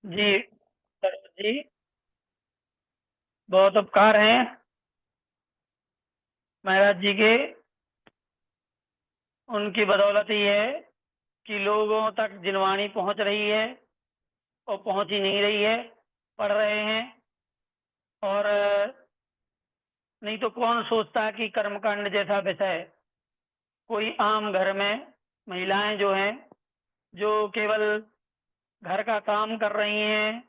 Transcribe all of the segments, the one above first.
जी जी, बहुत उपकार हैं महाराज जी के। उनकी बदौलत ही है कि लोगों तक जिनवाणी पहुंच रही है और पहुंच ही नहीं रही है, पढ़ रहे हैं। और नहीं तो कौन सोचता है कि कर्मकांड जैसा विषय कोई आम घर में महिलाएं जो हैं, जो केवल घर का काम कर रही हैं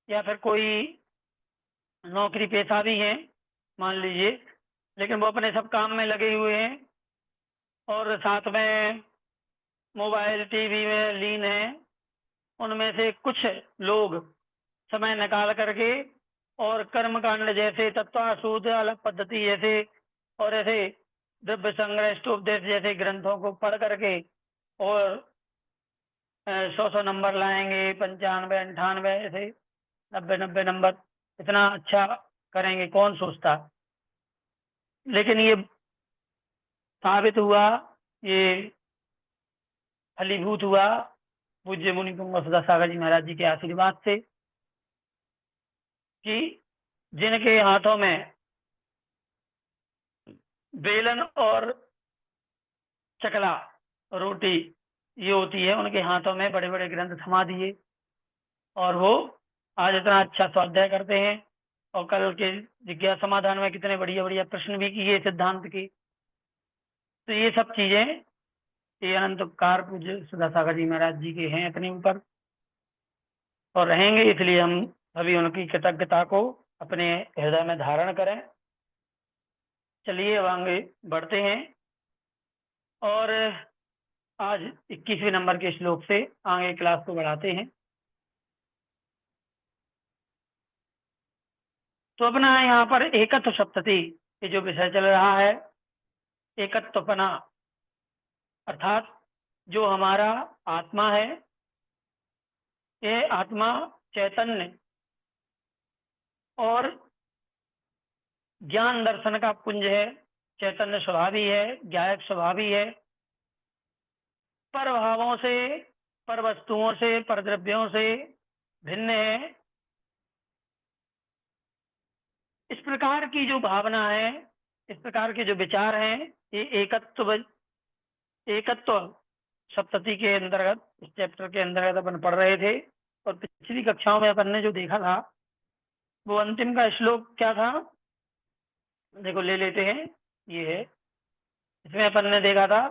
या फिर कोई नौकरी पेशा भी हैं मान लीजिए, लेकिन वो अपने सब काम में लगे हुए हैं और साथ में मोबाइल टीवी में लीन हैं। उनमें से कुछ लोग समय निकाल करके और कर्मकांड जैसे तत्वासूद अलग पद्धति जैसे और ऐसे द्रव्य संग्रह स्टोपदेश जैसे ग्रंथों को पढ़ करके और 100 नंबर लाएंगे, 95 98 ऐसे 90 90 नंबर, इतना अच्छा करेंगे कौन सोचता। लेकिन ये साबित हुआ, ये फलीभूत हुआ पूज्य मुनि कुंवर सदा सागर जी महाराज जी के आशीर्वाद से कि जिनके हाथों में बेलन और चकला रोटी ये होती है, उनके हाथों में बड़े बड़े ग्रंथ थमा दिए और वो आज इतना अच्छा स्वाध्याय करते हैं। और कल के जिज्ञासा समाधान में कितने बढ़िया बढ़िया प्रश्न भी किए सिद्धांत के। तो ये सब चीजें ये अनंत उपकार पूज्य सदा सागर जी महाराज जी के हैं अपने ऊपर और रहेंगे, इसलिए हम अभी उनकी कृतज्ञता को अपने हृदय में धारण करें। चलिए अब आगे बढ़ते हैं और आज 21वें नंबर के श्लोक से आगे क्लास को बढ़ाते हैं। तो अपना यहाँ पर एकत्व सप्तति ये जो विषय चल रहा है, एकत्वपना अर्थात जो हमारा आत्मा है, ये आत्मा चैतन्य और ज्ञान दर्शन का पुंज है, चैतन्य स्वभावी है, ज्ञायक स्वभावी है, पर भावों से, पर वस्तुओं से, पर द्रव्यों से भिन्न है। इस प्रकार की जो भावना है, इस प्रकार के जो विचार हैं, ये एकत्व सप्तति के अंतर्गत इस चैप्टर के अंतर्गत अपन पढ़ रहे थे। और पिछली कक्षाओं में अपन ने जो देखा था वो अंतिम का श्लोक क्या था, देखो ले लेते हैं। ये है, इसमें अपन ने देखा था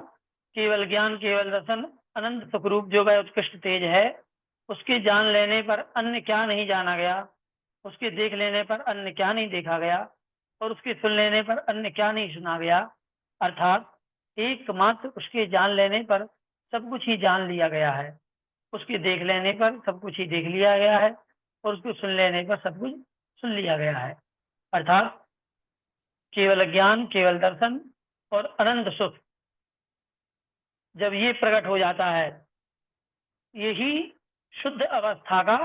केवल ज्ञान केवल दर्शन अनंत सुखरूप जो वह उत्कृष्ट तेज है, उसके जान लेने पर अन्य क्या नहीं जाना गया, उसके देख लेने पर अन्य क्या नहीं देखा गया, और उसके सुन लेने पर अन्य क्या नहीं सुना गया। अर्थात एकमात्र उसके जान लेने पर सब कुछ ही जान लिया गया है, उसके देख लेने पर सब कुछ ही देख लिया गया है, और उसको सुन लेने पर सब कुछ सुन लिया गया है। अर्थात केवल ज्ञान केवल दर्शन और अनंत सुख जब ये प्रकट हो जाता है, यही शुद्ध अवस्था का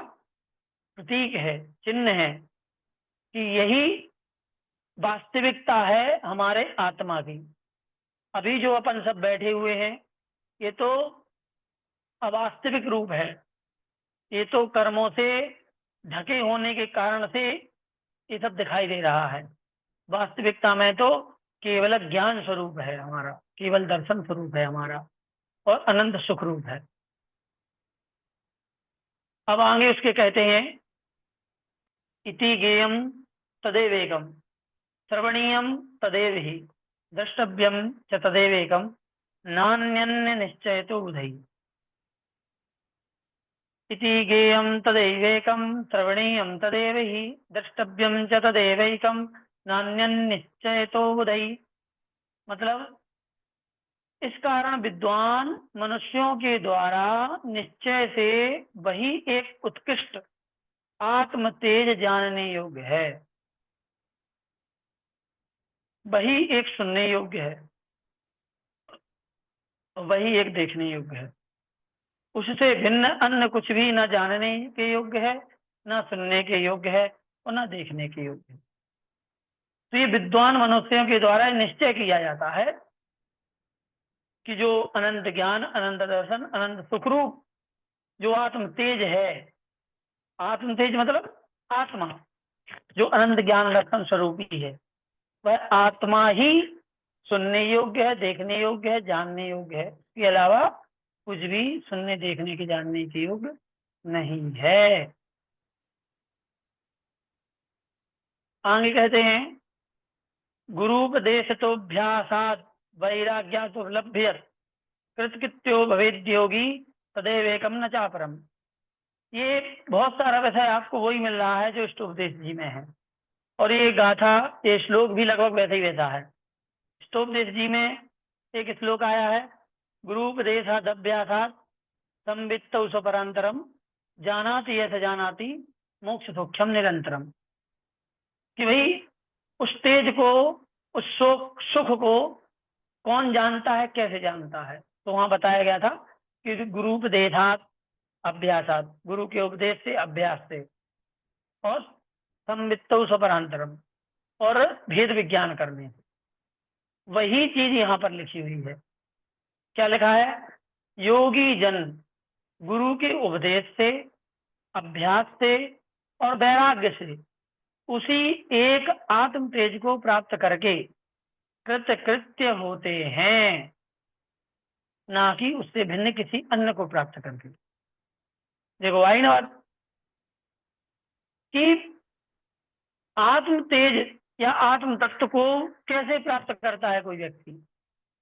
प्रतीक है, चिन्ह है कि यही वास्तविकता है हमारे आत्मा की। अभी जो अपन सब बैठे हुए हैं ये तो अवास्तविक रूप है, ये तो कर्मों से ढके होने के कारण से ये सब दिखाई दे रहा है। वास्तविकता में तो केवल ज्ञान स्वरूप है हमारा, केवल दर्शन स्वरूप है हमारा और अनंत सुख रूप है। अब आगे उसके कहते हैं इति गेयम तदेवेकम श्रवणीयम तदेव ही द्रष्टव्यम च तदेवेकम नान्यन्य निश्चय तो बुधई। इति गेयम तदैवेकम श्रवणीयम तदेव ही द्रष्टव्यम च तदेवैकम नान्यन् निश्चय तो बुधई। मतलब इस कारण विद्वान मनुष्यों के द्वारा निश्चय से वही एक उत्कृष्ट आत्म तेज जानने योग्य है, वही एक सुनने योग्य है, वही एक देखने योग्य है। उससे भिन्न अन्य कुछ भी न जानने के योग्य है, न सुनने के योग्य है और न देखने के योग्य है। तो ये विद्वान मनुष्यों के द्वारा निश्चय किया जाता है कि जो अनंत ज्ञान अनंत दर्शन अनंत सुखरूप जो आत्म तेज है, आत्म तेज मतलब आत्मा, जो अनंत ज्ञान लक्षण स्वरूपी है, वह आत्मा ही सुनने योग्य है, देखने योग्य है, जानने योग्य है। इसके अलावा कुछ भी सुनने, देखने के, जानने के योग्य नहीं है। आगे कहते हैं, गुरूपदेश तो अभ्यासात वैराग्या तो लभ्य कृतकृत्यो भवेद्योगी तदेव एकम न चापरम। ये बहुत सारा वैसा आपको वही मिल रहा है जो स्टोपदेश जी में है, और ये गाथा, ये श्लोक भी लगभग वैसा ही वैसा है। स्टोपदेश जी में एक श्लोक आया है, गुरूपदेशादभ्यासात् संवित्तौ स्वपरांतरम जानाति यथ जानाति मोक्ष सौख्यम निरंतरम। कि भाई उस तेज को, उस सुख को कौन जानता है, कैसे जानता है। तो वहां बताया गया था कि गुरूपदेशात् अभ्यासात, गुरु के उपदेश से, अभ्यास से, और संवित्तौ स्वपरांतरम, और भेद विज्ञान करने से। वही चीज यहाँ पर लिखी हुई है। क्या लिखा है? योगी जन गुरु के उपदेश से, अभ्यास से और वैराग्य से उसी एक आत्म तेज को प्राप्त करके कृत्य कृत्य होते हैं, ना कि उससे भिन्न किसी अन्य को प्राप्त करके। देखो आई ना बात कि आत्म तेज या आत्म तत्व को कैसे प्राप्त करता है कोई व्यक्ति,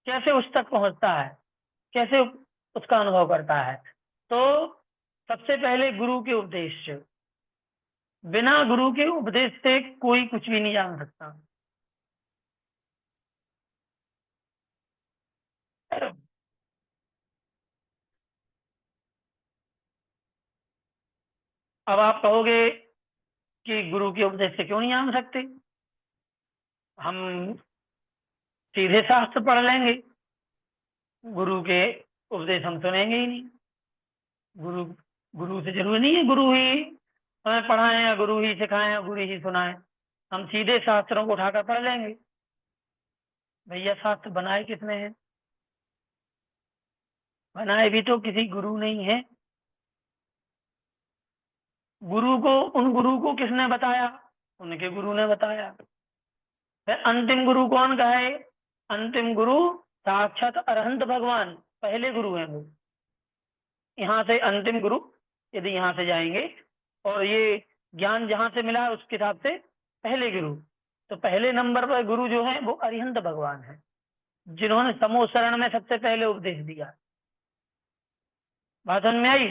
कैसे उस तक पहुंचता है, कैसे उसका अनुभव करता है। तो सबसे पहले गुरु के उपदेश से, बिना गुरु के उपदेश से कोई कुछ भी नहीं जान सकता। अब आप कहोगे कि गुरु के उपदेश से क्यों नहीं जान सकते, हम सीधे शास्त्र पढ़ लेंगे, गुरु के उपदेश हम सुनेंगे ही नहीं। गुरु गुरु से जरूरी नहीं है गुरु ही हमें पढ़ाएं या गुरु ही सिखाएं या गुरु ही सुनाएं, हम सीधे शास्त्रों को उठाकर पढ़ लेंगे। भैया शास्त्र बनाए किसने हैं? बनाए भी तो किसी गुरु नहीं है। गुरु को, उन गुरु को किसने बताया? उनके गुरु ने बताया। फिर अंतिम गुरु कौन कहे? अंतिम गुरु साक्षात अरहंत भगवान, पहले गुरु हैं वो। यहाँ से अंतिम गुरु, यदि यहाँ से जाएंगे और ये ज्ञान जहां से मिला उसके हिसाब से पहले गुरु, तो पहले नंबर पर गुरु जो है वो अरिहंत भगवान है, जिन्होंने समूह शरण में सबसे पहले उपदेश दिया। बात समझ में आई?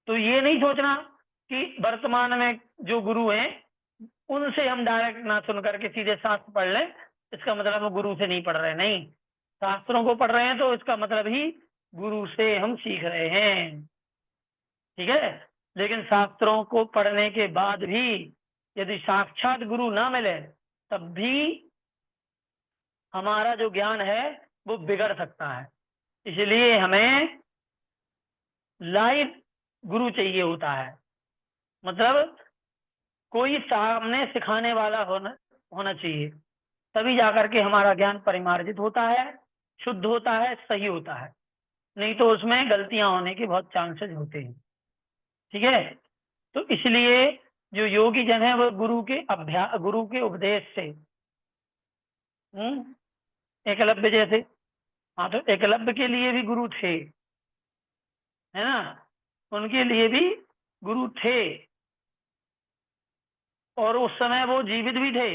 तो ये नहीं सोचना कि वर्तमान में जो गुरु हैं उनसे हम डायरेक्ट ना सुन करके सीधे शास्त्र पढ़ लें, इसका मतलब हम गुरु से नहीं पढ़ रहे। नहीं, शास्त्रों को पढ़ रहे हैं तो इसका मतलब ही गुरु से हम सीख रहे हैं। ठीक है, लेकिन शास्त्रों को पढ़ने के बाद भी यदि साक्षात गुरु ना मिले तब भी हमारा जो ज्ञान है वो बिगड़ सकता है। इसलिए हमें लाइव गुरु चाहिए होता है, मतलब कोई सामने सिखाने वाला होना चाहिए, तभी जाकर के हमारा ज्ञान परिमार्जित होता है, शुद्ध होता है, सही होता है। नहीं तो उसमें गलतियां होने के बहुत चांसेस होते हैं। ठीक है, तो इसलिए जो योगी जन है वो गुरु के उपदेश से, एकलव्य जैसे, हाँ तो एकलव्य के लिए भी गुरु थे, है ना, उनके लिए भी गुरु थे, और उस समय वो जीवित भी थे।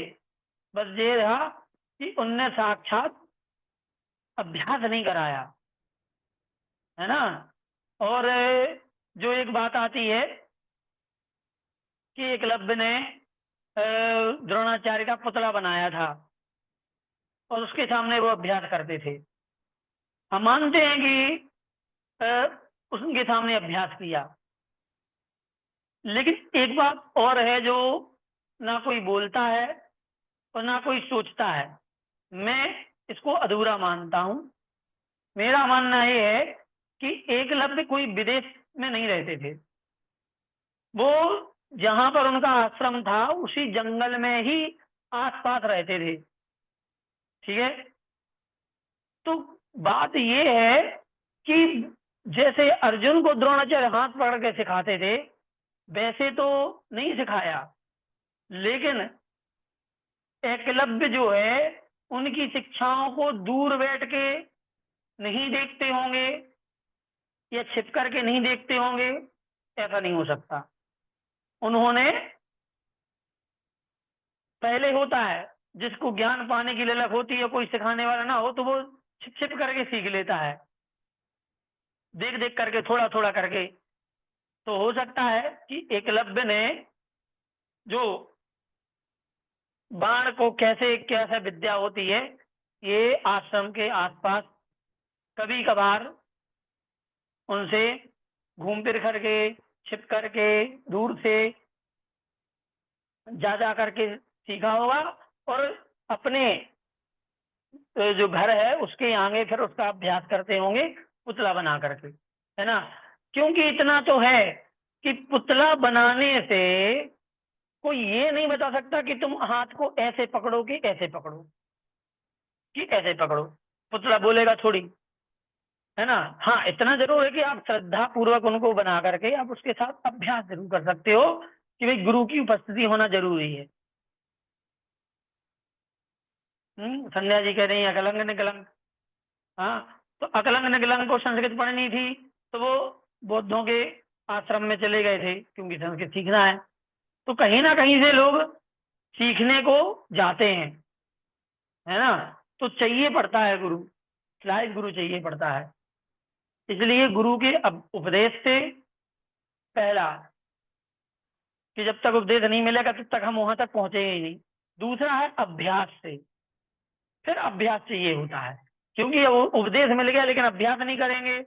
बस ये रहा कि उनने साक्षात अभ्यास नहीं कराया, है ना। और जो एक बात आती है कि एकलव्य ने द्रोणाचार्य का पुतला बनाया था और उसके सामने वो अभ्यास करते थे। हम मानते हैं कि उनके सामने अभ्यास किया, लेकिन एक बात और है जो ना कोई बोलता है और ना कोई सोचता है। मैं इसको अधूरा मानता हूं। मेरा मानना यह है कि एकलव्य कोई विदेश में नहीं रहते थे, वो जहां पर उनका आश्रम था उसी जंगल में ही आसपास रहते थे। ठीक है, तो बात ये है कि जैसे अर्जुन को द्रोणाचार्य हाथ पकड़ के सिखाते थे, वैसे तो नहीं सिखाया, लेकिन एकलव्य जो है उनकी शिक्षाओं को दूर बैठ के नहीं देखते होंगे या छिप करके नहीं देखते होंगे, ऐसा नहीं हो सकता। उन्होंने, पहले होता है जिसको ज्ञान पाने की ललक होती है, कोई सिखाने वाला ना हो तो वो छिप छिप करके सीख लेता है, देख देख करके, थोड़ा थोड़ा करके। तो हो सकता है कि एकलव्य ने जो बाण को कैसे कैसे विद्या होती है, ये आश्रम के आसपास कभी कभार उनसे घूम फिर करके, छिप करके, दूर से जा करके सीखा होगा, और अपने जो घर है उसके आगे फिर उसका अभ्यास करते होंगे, पुतला बना करके, है ना। क्योंकि इतना तो है कि पुतला बनाने से कोई ये नहीं बता सकता कि तुम हाथ को ऐसे पकड़ो कि ऐसे पकड़ो कि ऐसे पकड़ो, पुतला बोलेगा थोड़ी, है ना। हाँ, इतना जरूर है कि आप श्रद्धा पूर्वक उनको बना करके आप उसके साथ अभ्यास जरूर कर सकते हो, कि भाई गुरु की उपस्थिति होना जरूरी है। संध्या जी कह रही है अकलंग निकलंग। हाँ, तो अकलंग निकलंग को संस्कृत पढ़नी थी, तो वो बौद्धों के आश्रम में चले गए थे, क्योंकि संस्कृत सीखना है। तो कहीं ना कहीं से लोग सीखने को जाते हैं, है ना। तो चाहिए पड़ता है गुरु, लाइव गुरु चाहिए पड़ता है। इसलिए गुरु के उपदेश से, पहला कि जब तक उपदेश नहीं मिलेगा तब तक हम वहां तक पहुंचेंगे ही नहीं। दूसरा है अभ्यास से, फिर अभ्यास चाहिए होता है, क्योंकि वो उपदेश मिल गया लेकिन अभ्यास नहीं करेंगे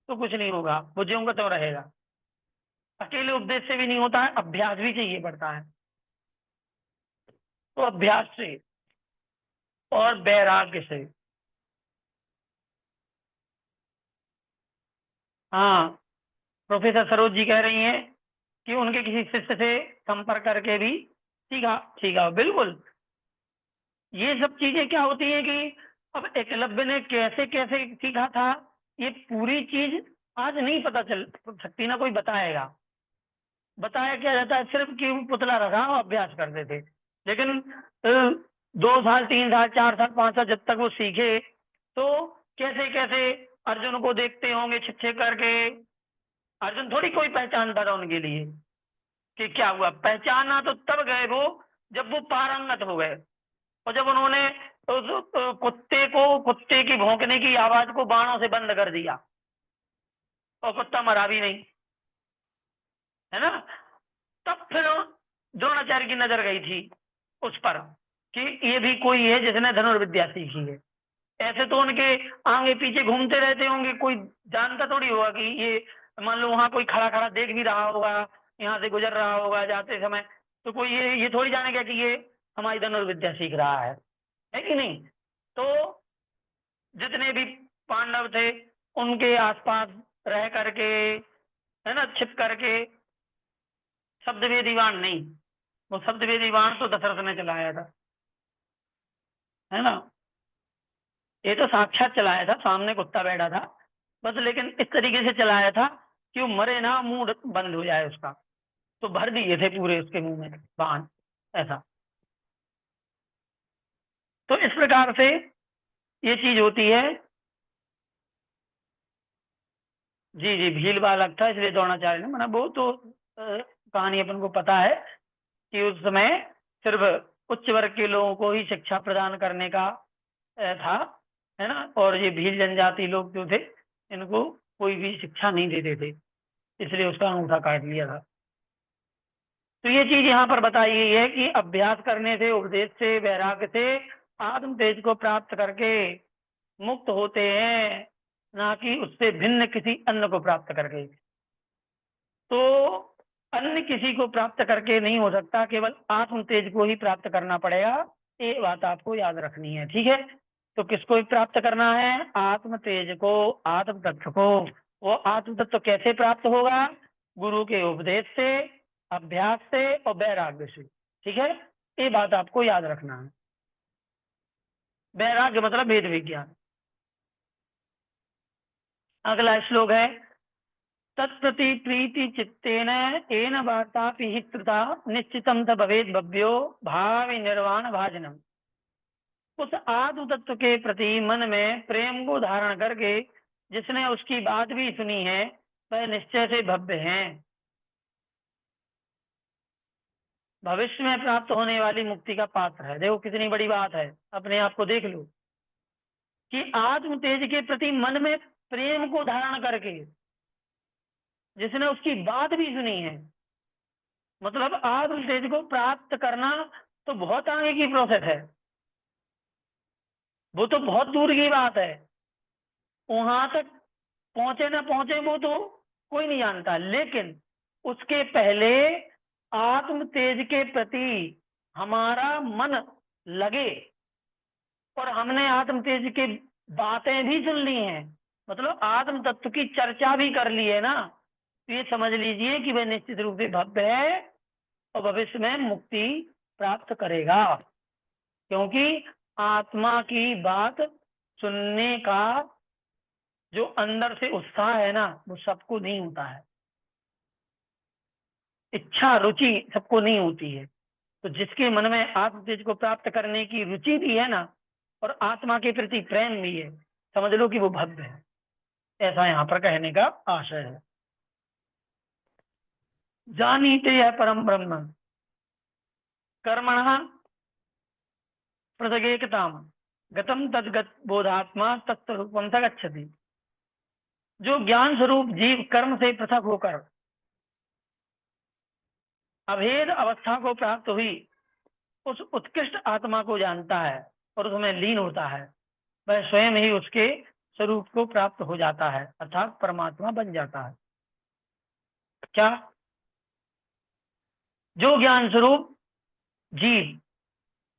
तो कुछ नहीं होगा, वो ज्यों का त्यों रहेगा। अकेले उपदेश से भी नहीं होता है, अभ्यास भी चाहिए पड़ता है। तो अभ्यास से और वैराग्य से। हाँ, प्रोफेसर सरोज जी कह रही हैं कि उनके किसी शिष्य से संपर्क करके भी सीखा सीखा, बिल्कुल। ये सब चीजें क्या होती है कि अब एकलव्य ने कैसे कैसे सीखा था, ये पूरी चीज आज नहीं पता चल सकती ना, कोई बताएगा। बताया क्या जाता है सिर्फ कि वो पुतला रखा और अभ्यास करते थे, लेकिन 2 साल 3 साल 4 साल 5 साल जब तक वो सीखे, तो कैसे कैसे अर्जुन को देखते होंगे छिछे करके। अर्जुन थोड़ी कोई पहचानता था उनके लिए कि क्या हुआ, पहचाना तो तब गए वो जब वो पारंगत हो गए, और जब उन्होंने कुत्ते की भौंकने की आवाज को बाणों से बंद कर दिया, और कुत्ता मरा भी नहीं, है ना। तब फिर द्रोणाचार्य की नजर गई थी उस पर कि ये भी कोई है जिसने धनुर्विद्या सीखी है। ऐसे तो उनके आगे पीछे घूमते रहते होंगे, कोई जानता थोड़ी होगा कि ये, मान लो वहां कोई खड़ा खड़ा देख भी रहा होगा, यहाँ से गुजर रहा होगा जाते समय, तो कोई ये थोड़ी जानेगा कि ये हमारी धनुर्विद्या सीख रहा है कि नहीं। तो जितने भी पांडव थे उनके आसपास रह करके, है ना, छिप करके, शब्द वेदी बाण नहीं, वो शब्द वेदी बाण तो दशरथ ने चलाया था, है ना। ये तो साक्षात चलाया था, सामने कुत्ता बैठा था बस, लेकिन इस तरीके से चलाया था कि वो मरे ना, मुंह बंद हो जाए उसका। तो भर दिए थे पूरे उसके मुंह में बाण, ऐसा। तो इस प्रकार से ये चीज होती है। जी जी, भील बालक था इसलिए द्रोणाचार्य ने मना, वो तो कहानी अपन को पता है कि उस समय सिर्फ उच्च वर्ग के लोगों को ही शिक्षा प्रदान करने का था, है ना। और ये भील जनजाति लोग जो थे इनको कोई भी शिक्षा नहीं देते थे, इसलिए उसका अंगूठा काट लिया था। तो ये चीज यहाँ पर बताई गई है कि अभ्यास करने से, उपदेश से, वैराग्य से आत्म तेज को प्राप्त करके मुक्त होते हैं, ना कि उससे भिन्न किसी अन्य को प्राप्त करके। तो अन्य किसी को प्राप्त करके नहीं हो सकता, केवल आत्म तेज को ही प्राप्त करना पड़ेगा। ये बात आपको याद रखनी है, ठीक है। तो किसको प्राप्त करना है? आत्म तेज को, आत्म तत्व को। वो आत्म तत्व कैसे प्राप्त होगा? गुरु के उपदेश से, अभ्यास से और वैराग्य से, ठीक है। ये बात आपको याद रखना है। वैराग्य मतलब वेद विज्ञान। अगला श्लोक है तत्प्रति प्रीति चित्तेन येन वार्तापि हि कृता निश्चितं स भवेद भव्यो भावि निर्वाण भाजनम। उस आत्म तत्व के प्रति मन में प्रेम को धारण करके जिसने उसकी बात भी सुनी है वह निश्चय से भव्य है। भविष्य में प्राप्त होने वाली मुक्ति का पात्र है। देखो कितनी बड़ी बात है, अपने आप को देख लो कि आत्म तेज के प्रति मन में प्रेम को धारण करके जिसने उसकी बात भी सुनी है, मतलब आत्म तेज को प्राप्त करना तो बहुत आगे की प्रोसेस है, वो तो बहुत दूर की बात है। वहां तक पहुंचे ना पहुंचे वो तो कोई नहीं जानता, लेकिन उसके पहले आत्म तेज के प्रति हमारा मन लगे और हमने आत्म तेज की बातें भी सुन ली हैं, मतलब आत्म तत्व की चर्चा भी कर ली है ना, तो ये समझ लीजिए कि वह निश्चित रूप से भव्य है और भविष्य में मुक्ति प्राप्त करेगा। क्योंकि आत्मा की बात सुनने का जो अंदर से उत्साह है ना, वो सबको नहीं होता है, इच्छा रुचि सबको नहीं होती है। तो जिसके मन में आत्म तेज को प्राप्त करने की रुचि भी है ना और आत्मा के प्रति प्रेम भी है, समझ लो कि वो भव्य है। ऐसा यहाँ पर कहने का आशय है। जानीते है परम ब्रह्म कर्मण पृथगेकताम गतम तद्गत बोधात्मा तत्स्वरूपम स गच्छति। जो ज्ञान स्वरूप जीव कर्म से पृथक होकर अभेद अवस्था को प्राप्त हुई उस उत्कृष्ट आत्मा को जानता है और उसमें लीन होता है, वह स्वयं ही उसके स्वरूप को प्राप्त हो जाता है, अर्थात परमात्मा बन जाता है। क्या? जो ज्ञान स्वरूप जीव,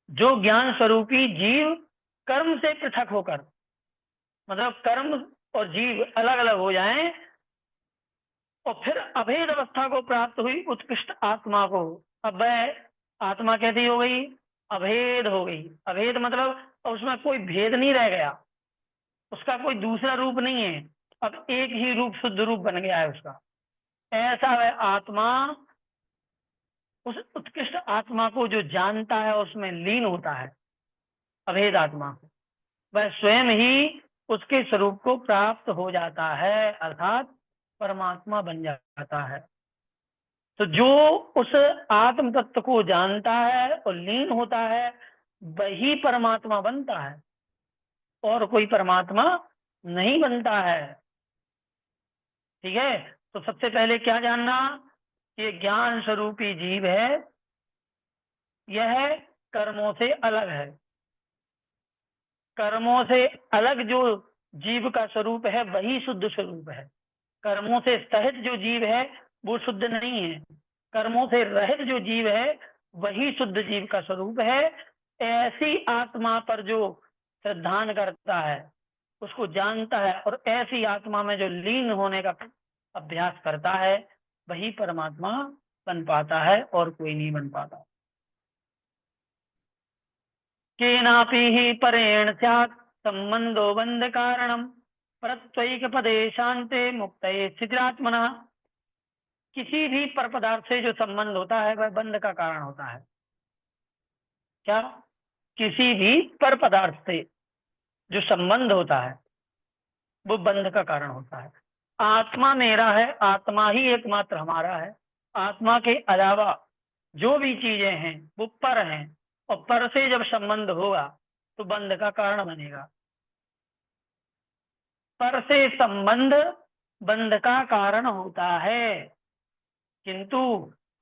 जो ज्ञान स्वरूपी जीव कर्म से पृथक होकर, मतलब कर्म और जीव अलग अलग हो जाएं और फिर अभेद अवस्था को प्राप्त हुई उत्कृष्ट आत्मा को, अब वह आत्मा कैसी हो गई? अभेद हो गई। अभेद मतलब उसमें कोई भेद नहीं रह गया, उसका कोई दूसरा रूप नहीं है, अब एक ही रूप शुद्ध रूप बन गया है उसका। ऐसा वह आत्मा, उस उत्कृष्ट आत्मा को जो जानता है उसमें लीन होता है, अभेद आत्मा को, वह स्वयं ही उसके स्वरूप को प्राप्त हो जाता है, अर्थात परमात्मा बन जाता है। तो जो उस आत्म तत्व को जानता है और लीन होता है वही परमात्मा बनता है, और कोई परमात्मा नहीं बनता है। ठीक है, तो सबसे पहले क्या जानना? ये ज्ञान स्वरूपी जीव है, यह कर्मों से अलग है। कर्मों से अलग जो जीव का स्वरूप है वही शुद्ध स्वरूप है। कर्मों से सहित जो जीव है वो शुद्ध नहीं है, कर्मों से रहित जो जीव है वही शुद्ध जीव का स्वरूप है। ऐसी आत्मा पर जो श्रद्धान करता है, उसको जानता है और ऐसी आत्मा में जो लीन होने का अभ्यास करता है वही परमात्मा बन पाता है, और कोई नहीं बन पाता। केनापि हि परेण स्यात् संबंधो बंध कारणम परत्वैक पदे शांते मुक्तये स्थितिरात्मना। किसी भी पर पदार्थ से जो संबंध होता है वह बंध का कारण होता है। क्या? किसी भी पर पदार्थ से जो संबंध होता है वो बंध का कारण होता है। आत्मा मेरा है, आत्मा ही एकमात्र हमारा है, आत्मा के अलावा जो भी चीजें हैं वो पर हैं, और पर से जब संबंध होगा तो बंध का कारण बनेगा। पर से संबंध बंध का कारण होता है, किंतु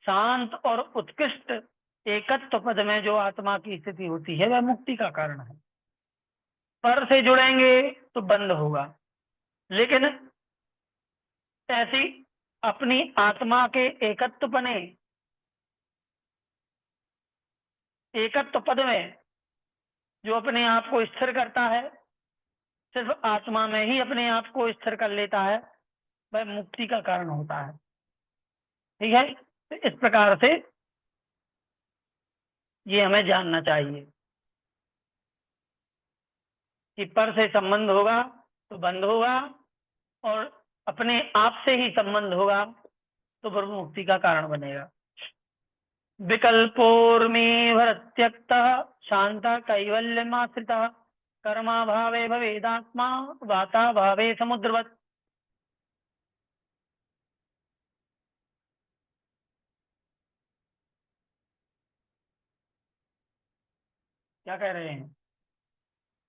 शांत और उत्कृष्ट एकत्व पद में जो आत्मा की स्थिति होती है वह मुक्ति का कारण है। पर से जुड़ेंगे तो बंध होगा, लेकिन ऐसी अपनी आत्मा के एकत्व पने, एकत्व पद में जो अपने आप को स्थिर करता है, सिर्फ आत्मा में ही अपने आप को स्थिर कर लेता है, वह मुक्ति का कारण होता है। ठीक है, तो इस प्रकार से ये हमें जानना चाहिए कि पर से संबंध होगा तो बंध होगा, और अपने आप से ही संबंध होगा तो फिर वो मुक्ति का कारण बनेगा। विकल्पोर्मेभर त्यक्तः शांता कैवल्यमाश्रितः कर्माभावे भवेदात्मा वाताभावे समुद्रवत्। क्या कह रहे हैं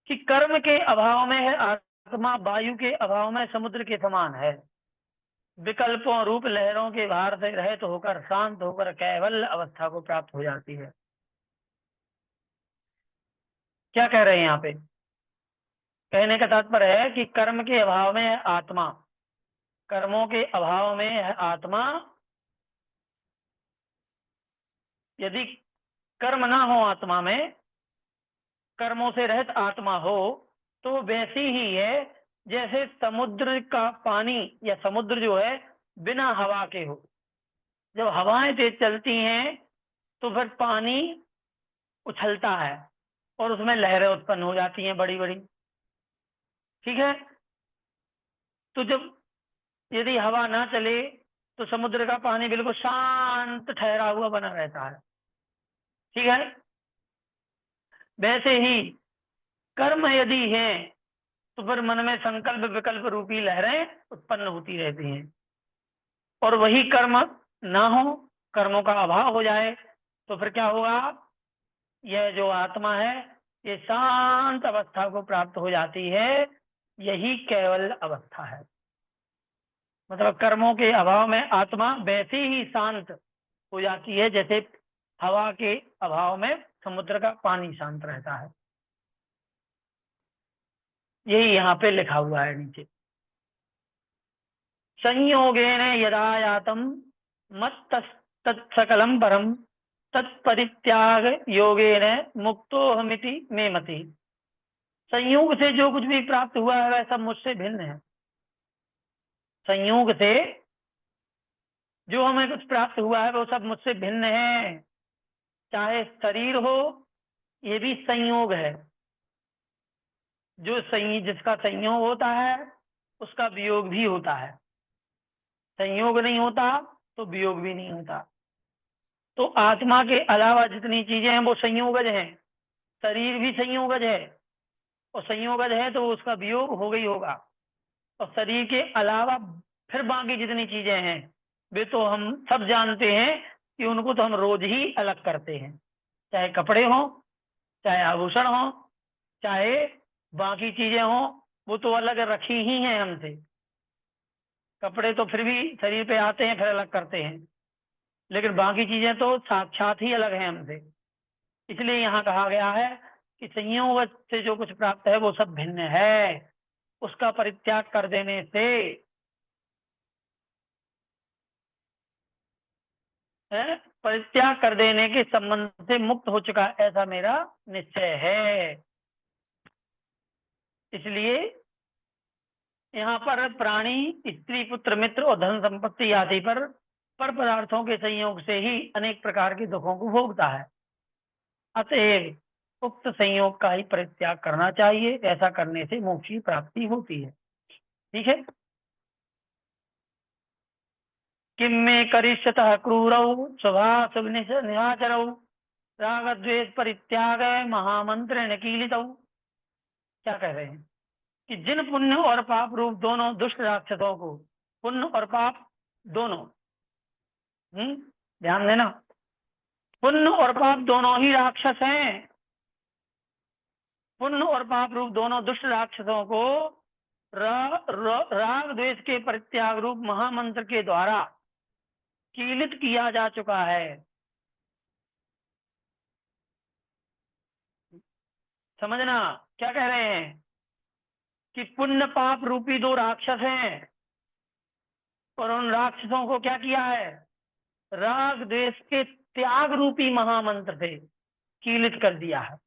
कि कर्म के अभाव में है आत्मा, वायु के अभाव में समुद्र के समान है। विकल्पों रूप लहरों के भार से रहित होकर शांत होकर कैवल्य अवस्था को प्राप्त हो जाती है। क्या कह रहे हैं यहाँ पे? कहने का तात्पर्य है कि कर्म के अभाव में है आत्मा, कर्मों के अभाव में है आत्मा। यदि कर्म ना हो आत्मा में, कर्मों से रहित आत्मा हो, तो वैसी ही है जैसे समुद्र का पानी या समुद्र जो है बिना हवा के हो। जब हवाएं तेज चलती हैं तो फिर पानी उछलता है और उसमें लहरें उत्पन्न हो जाती हैं बड़ी बड़ी। ठीक है। तो जब यदि हवा ना चले तो समुद्र का पानी बिल्कुल शांत ठहरा हुआ बना रहता है। ठीक है। वैसे ही कर्म यदि है तो फिर मन में संकल्प विकल्प रूपी लहरें उत्पन्न होती रहती हैं। और वही कर्म ना हो, कर्मों का अभाव हो जाए तो फिर क्या होगा? यह जो आत्मा है ये शांत अवस्था को प्राप्त हो जाती है। यही केवल अवस्था है। मतलब कर्मों के अभाव में आत्मा वैसे ही शांत हो जाती है जैसे हवा के अभाव में समुद्र का पानी शांत रहता है। यही यहाँ पे लिखा हुआ है नीचे। संयोगेन यदा यातम मत तत्सकलम परम तत्परित्याग योगेन मुक्तोहमिति में मति। संयोग से जो कुछ भी प्राप्त हुआ है वह सब मुझसे भिन्न है। संयोग से जो हमें कुछ प्राप्त हुआ है वो सब मुझसे भिन्न है। चाहे शरीर हो, ये भी संयोग है। जो जिसका संयोग होता है उसका वियोग भी होता है। संयोग नहीं होता तो वियोग भी नहीं होता। तो आत्मा के अलावा जितनी चीजें हैं वो संयोगज हैं। शरीर भी संयोगज है, और संयोगज है तो उसका वियोग हो गई होगा। और शरीर के अलावा फिर बाकी जितनी चीजें हैं वे तो हम सब जानते हैं कि उनको तो हम रोज ही अलग करते हैं। चाहे कपड़े हों, चाहे आभूषण हो, चाहे बाकी चीजें हों, वो तो अलग रखी ही हैं हमसे। कपड़े तो फिर भी शरीर पे आते हैं फिर अलग करते हैं, लेकिन बाकी चीजें तो साक्षात ही अलग हैं हमसे। इसलिए यहाँ कहा गया है कि संयोग से जो कुछ प्राप्त है वो सब भिन्न है। उसका परित्याग कर देने से है, परित्याग कर देने के संबंध से मुक्त हो चुका, ऐसा मेरा निश्चय है। इसलिए यहाँ पर प्राणी, स्त्री, पुत्र, मित्र और धन संपत्ति आदि पर पदार्थों के संयोग से ही अनेक प्रकार के दुखों को भोगता है। अतएव उक्त संयोग का ही परित्याग करना चाहिए। ऐसा करने से मोक्ष की प्राप्ति होती है। ठीक है। किम में करिष्यतः क्रूरौ स्वभाव निहाचरौ राग द्वेष परित्याग महामंत्र निकीलितौ। क्या कह रहे हैं कि जिन पुण्य और पाप रूप दोनों दुष्ट राक्षसों को, पुण्य और पाप दोनों, ध्यान देना, पुण्य और पाप दोनों ही राक्षस हैं। पुण्य और पाप रूप दोनों दुष्ट राक्षसों को राग द्वेष के परित्याग रूप महामंत्र के द्वारा कीलित किया जा चुका है। समझना क्या कह रहे हैं कि पुण्य पाप रूपी दो राक्षस हैं, और उन राक्षसों को क्या किया है? राग द्वेष के त्याग रूपी महामंत्र से कीलित कर दिया है।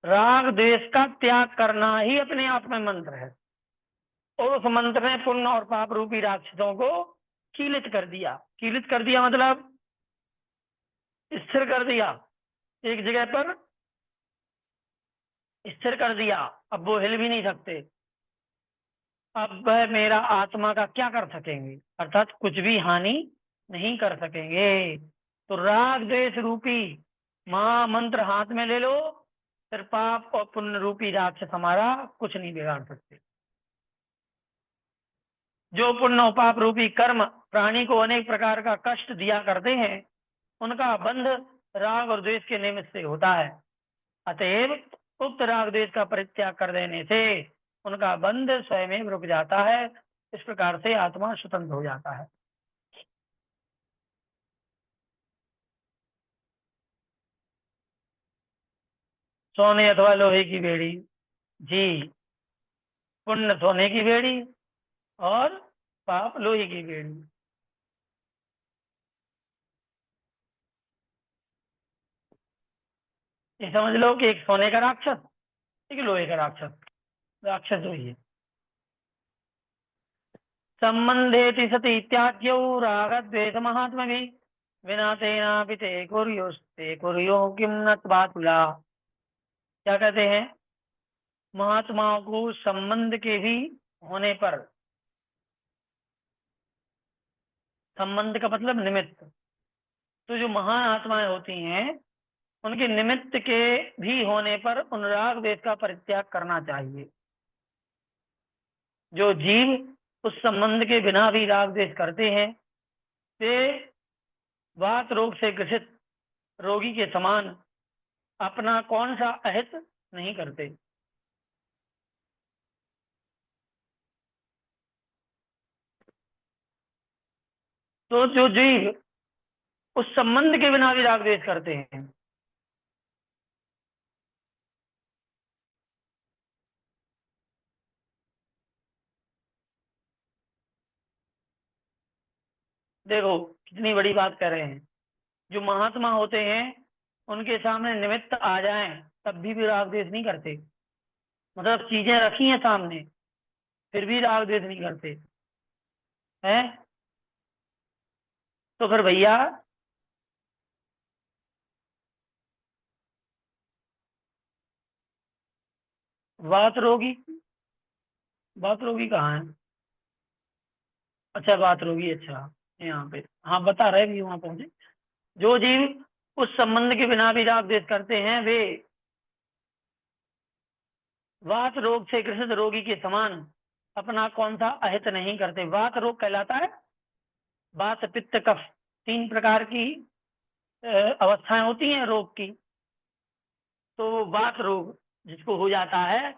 राग द्वेष का त्याग करना ही अपने आप में मंत्र है, और उस मंत्र ने पुण्य और पाप रूपी राक्षसों को कीलित कर दिया। कीलित कर दिया मतलब स्थिर कर दिया, एक जगह पर स्थिर कर दिया। अब वो हिल भी नहीं सकते। अब वह मेरा आत्मा का क्या कर सकेंगे, अर्थात कुछ भी हानि नहीं कर सकेंगे। तो राग द्वेष रूपी महामंत्र हाथ में ले लो, फिर पाप और पुण्य रूपी राक्षस हमारा कुछ नहीं बिगाड़ सकते। जो पुण्य और पाप रूपी कर्म प्राणी को अनेक प्रकार का कष्ट दिया करते हैं, उनका बंध राग और द्वेष के निमित्त से होता है। अतएव उक्त राग द्वेष का परित्याग कर देने से उनका बंध स्वयं रुक जाता है। इस प्रकार से आत्मा स्वतंत्र हो जाता है। सोने अथवा लोहे की बेड़ी। जी। पुण्य सोने की बेड़ी और पाप लोहे की बेड़ी। ये समझ लो कि एक सोने का राक्षस, एक लोहे का राक्षस। राक्षस वही है। संबंधेति सति त्याज्यौ रागद्वेष महात्मभि विना तेनापि ते कुर्युस्ते कुर्यो किम न त्वातुला। क्या कहते हैं, महात्माओं को संबंध के भी होने पर, संबंध का मतलब निमित्त, तो जो महान आत्माएं होती हैं उनके निमित्त के भी होने पर उन राग द्वेष का परित्याग करना चाहिए। जो जीव उस संबंध के बिना भी राग द्वेष करते हैं, वे वात रोग से ग्रसित रोगी के समान अपना कौन सा अहित नहीं करते। तो जो जीव उस संबंध के बिना भी राग द्वेष करते हैं, देखो कितनी बड़ी बात कर रहे हैं। जो महात्मा होते हैं उनके सामने निमित्त आ जाएं तब भी राग द्वेष नहीं करते। मतलब चीजें रखी हैं सामने, फिर भी राग द्वेष नहीं करते हैं। तो फिर भैया, बात रोगी, बात रोगी कहाँ है? अच्छा बात रोगी, अच्छा यहाँ पे, हाँ बता रहे भी वहां पहुंचे। जो जीव उस संबंध के बिना भी राग द्वेष करते हैं, वे वात रोग से ग्रसित रोगी के समान अपना कौन सा अहित नहीं करते। वात रोग कहलाता है, वात पित्त कफ, तीन प्रकार की अवस्थाएं होती हैं रोग की। तो वात रोग जिसको हो जाता है,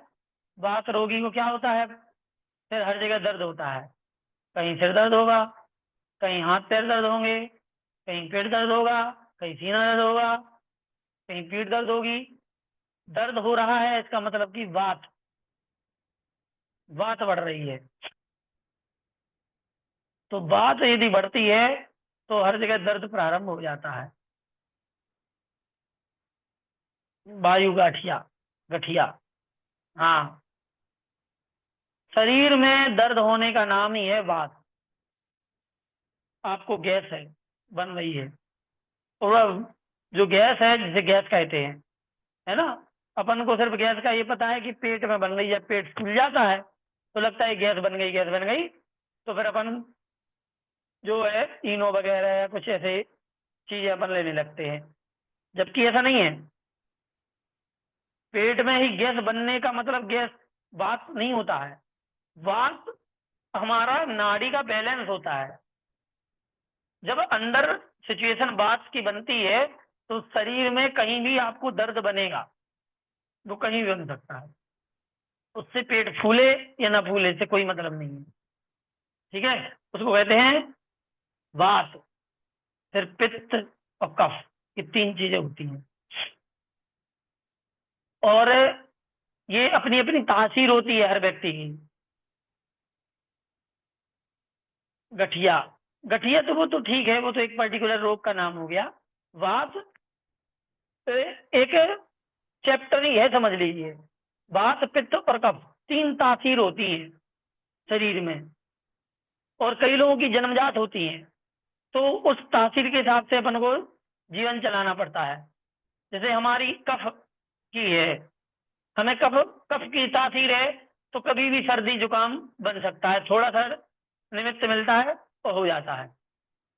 वात रोगी को क्या होता है, फिर हर जगह दर्द होता है। कहीं सिर दर्द होगा, कहीं हाथ पैर दर्द होंगे, कहीं पेट दर्द होगा, कहीं सीना दर्द होगा, कहीं पीठ दर्द होगी। दर्द हो रहा है इसका मतलब कि वात, वात बढ़ रही है। तो वात यदि बढ़ती है तो हर जगह दर्द प्रारंभ हो जाता है। वायु गाठिया, गठिया। हाँ, शरीर में दर्द होने का नाम ही है वात। आपको गैस है, बन रही है, और वह जो गैस है जिसे गैस कहते हैं, है ना। अपन को सिर्फ गैस का ये पता है कि पेट में बन रही है, पेट फूल जाता है तो लगता है गैस बन गई, गैस बन गई। तो फिर अपन जो है इनो वगैरह या कुछ ऐसे चीजें अपन लेने लगते हैं, जबकि ऐसा नहीं है। पेट में ही गैस बनने का मतलब गैस वात नहीं होता है। वात हमारा नाड़ी का बैलेंस होता है। जब अंदर सिचुएशन वात की बनती है तो शरीर में कहीं भी आपको दर्द बनेगा, वो कहीं भी बन सकता है। उससे पेट फूले या ना फूले से कोई मतलब नहीं है। ठीक है, उसको कहते हैं वात। फिर पित्त और कफ, ये तीन चीजें होती हैं। और ये अपनी अपनी तासीर होती है हर व्यक्ति की। गठिया, गठिया तो वो तो ठीक है, वो तो एक पर्टिकुलर रोग का नाम हो गया। वात एक चैप्टर ही है, समझ लीजिए। वात पित्त और कफ, तीन तासीर होती हैं शरीर में, और कई लोगों की जन्मजात होती हैं। तो उस तासीर के हिसाब से अपन को जीवन चलाना पड़ता है। जैसे हमारी कफ की है, हमें कफ, कफ की तासीर है तो कभी भी सर्दी जुकाम बन सकता है, थोड़ा सा निमित्त मिलता है तो हो जाता है।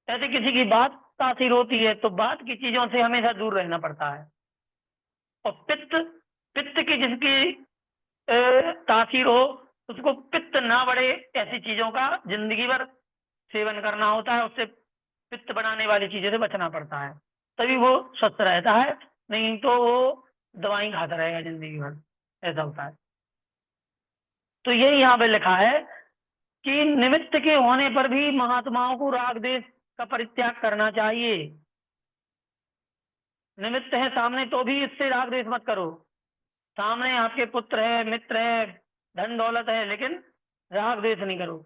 ऐसे किसी की बात तासीर होती है तो बात की चीजों से हमेशा दूर रहना पड़ता है। और पित्त पित्त की जिसकी तासीर हो, उसको पित्त ना बढ़े ऐसी चीजों का जिंदगी भर सेवन करना होता है, उससे पित्त बनाने वाली चीजों से बचना पड़ता है, तभी वो स्वस्थ रहता है, नहीं तो वो दवाई खाता रहेगा जिंदगी भर, ऐसा होता है। तो यही यहाँ पे लिखा है कि निमित्त के होने पर भी महात्माओं को राग द्वेष का परित्याग करना चाहिए। निमित्त है सामने तो भी इससे राग द्वेष मत करो। सामने आपके पुत्र है, मित्र है, धन दौलत है, लेकिन राग द्वेष नहीं करो।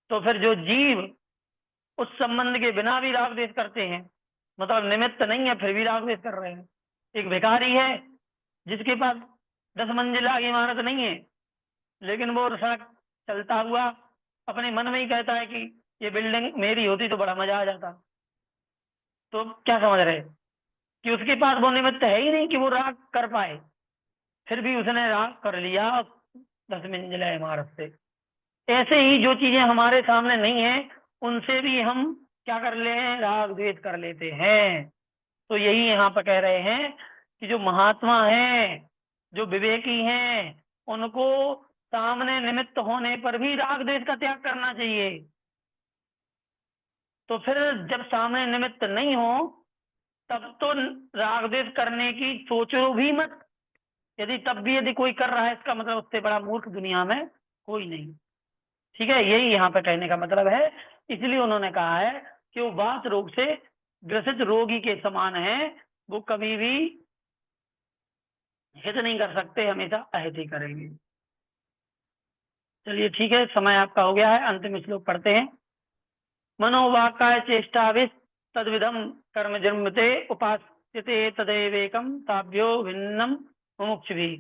तो फिर जो जीव उस संबंध के बिना भी राग द्वेष करते हैं, मतलब निमित्त नहीं है फिर भी राग द्वेष कर रहे हैं। एक भिखारी है जिसके पास 10 मंजिला इमारत नहीं है, लेकिन वो सड़क चलता हुआ अपने मन में ही कहता है कि ये बिल्डिंग मेरी होती तो बड़ा मजा आ जाता। तो क्या समझ रहे कि उसके पास वो निमित्त है ही नहीं कि वो राग कर पाए, फिर भी उसने राग कर लिया 10 मंजिला इमारत से। ऐसे ही जो चीजें हमारे सामने नहीं है उनसे भी हम क्या कर ले हैं, राग द्वेष कर लेते हैं। तो यही यहाँ पर कह रहे हैं कि जो महात्मा हैं, जो विवेकी हैं, उनको सामने निमित्त होने पर भी राग द्वेष का त्याग करना चाहिए। तो फिर जब सामने निमित्त नहीं हो तब तो राग द्वेष करने की सोचो भी मत। यदि तब भी यदि कोई कर रहा है, इसका मतलब उससे बड़ा मूर्ख दुनिया में कोई नहीं। ठीक है, यही यहाँ पे कहने का मतलब है। इसलिए उन्होंने कहा है कि वो वात रोग से ग्रसित रोगी के समान है, वो कभी भी हित नहीं कर सकते, हमेशा अहित ही करेंगे। चलिए ठीक है, समय आपका हो गया है, अंतिम श्लोक पढ़ते हैं। मनोवाक्काय चेष्टाविश तद्विधम कर्म जन्मते उपास्यते तदेवेकम ताभ्यो भिन्नम मुमुक्षुभिः।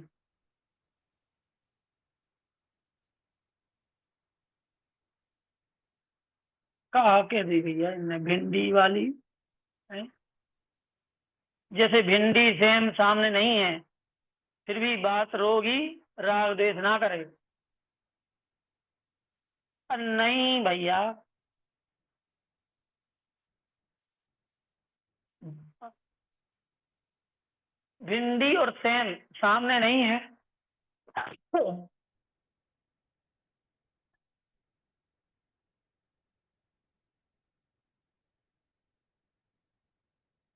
कहा के दी भैया इनने भिंडी वाली है? जैसे भिंडी सेम सामने नहीं है फिर भी बात रोगी, राग द्वेष ना करे। नहीं भैया, भिंडी और सेम सामने नहीं है।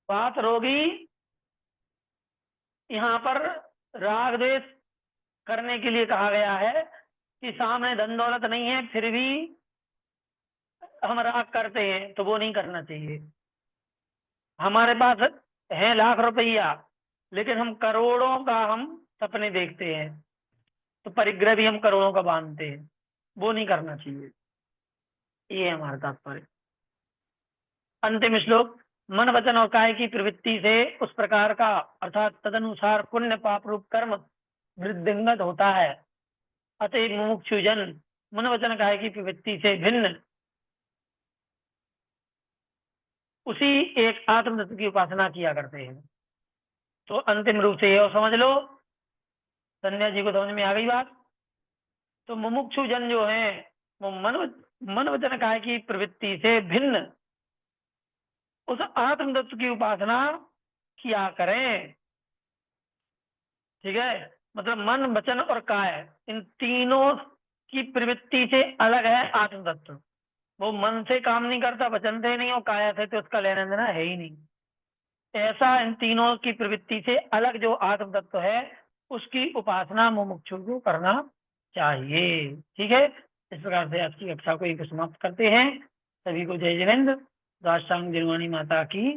बात रोगी यहाँ पर राग द्वेष करने के लिए कहा गया है कि सामने धन दौलत नहीं है फिर भी हम राग करते हैं, तो वो नहीं करना चाहिए। हमारे पास है लाख रुपया, लेकिन हम करोड़ों का हम सपने देखते हैं, तो परिग्रह भी हम करोड़ों का बांधते हैं, वो नहीं करना चाहिए। ये है हमारा तात्पर्य। अंतिम श्लोक। मन वचन और काय की प्रवृत्ति से उस प्रकार का अर्थात तदनुसार पुण्य पाप रूप कर्म वृद्धिंगत होता है। अतः मुमुक्षुजन मन वचन काय की प्रवृत्ति से भिन्न उसी एक आत्म तत्व की उपासना किया करते हैं। तो अंतिम रूप से ये समझ लो, संध्या जी को समझ में आ गई बात। तो मुमुक्षु जन जो है वो मन वचन काय की प्रवृत्ति से भिन्न उस आत्म तत्व की उपासना किया करें। ठीक है, मतलब मन वचन और काय इन तीनों की प्रवृत्ति से अलग है आत्म तत्व। वो मन से काम नहीं करता, वचन से नहीं, और काया से तो उसका लेना देना है ही नहीं। ऐसा इन तीनों की प्रवृत्ति से अलग जो आत्म तत्व है उसकी उपासना मुमुक्षु को करना चाहिए। ठीक है, इस प्रकार से आज की कक्षा को एक समाप्त करते हैं। सभी को जय जिनेन्द्र। दासांग जिनवाणी माता की